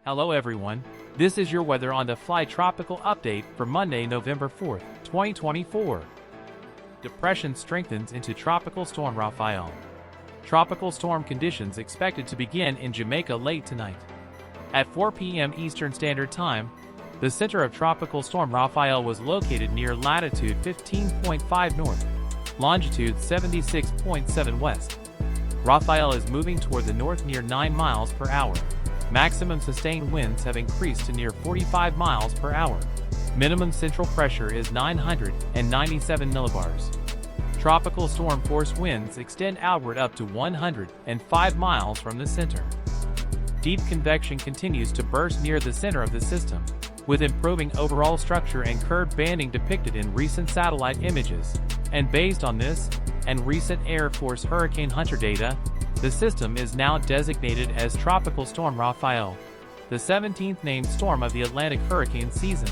Hello everyone, this is your Weather on the Fly tropical update for Monday, November 4th, 2024. Depression strengthens into Tropical Storm Rafael. Tropical storm conditions expected to begin in Jamaica late tonight. At 4 p.m. Eastern Standard Time, the center of Tropical Storm Rafael was located near latitude 15.5 north, longitude 76.7 west. Rafael is moving toward the north near 9 miles per hour. Maximum sustained winds have increased to near 45 miles per hour. Minimum central pressure is 997 millibars. Tropical storm force winds extend outward up to 105 miles from the center. Deep convection continues to burst near the center of the system, with improving overall structure and curved banding depicted in recent satellite images. And based on this, and recent Air Force Hurricane Hunter data, the system is now designated as Tropical Storm Rafael, the 17th named storm of the Atlantic hurricane season.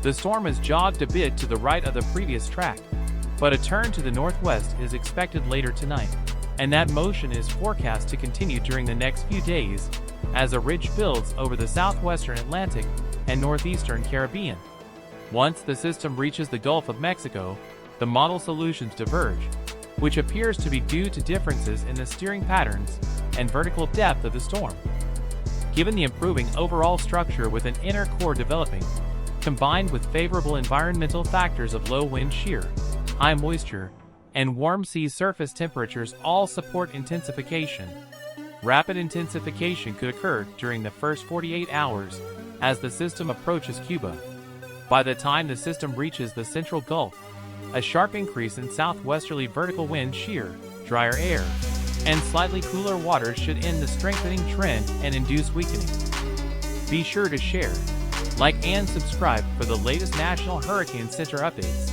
The storm has jogged a bit to the right of the previous track, but a turn to the northwest is expected later tonight, and that motion is forecast to continue during the next few days as a ridge builds over the southwestern Atlantic and northeastern Caribbean. Once the system reaches the Gulf of Mexico, the model solutions diverge, which appears to be due to differences in the steering patterns and vertical depth of the storm. Given the improving overall structure with an inner core developing, combined with favorable environmental factors of low wind shear, high moisture, and warm sea surface temperatures all support intensification. Rapid intensification could occur during the first 48 hours as the system approaches Cuba. By the time the system reaches the central Gulf, a sharp increase in southwesterly vertical wind shear, drier air, and slightly cooler waters should end the strengthening trend and induce weakening. Be sure to share, like, and subscribe for the latest National Hurricane Center updates.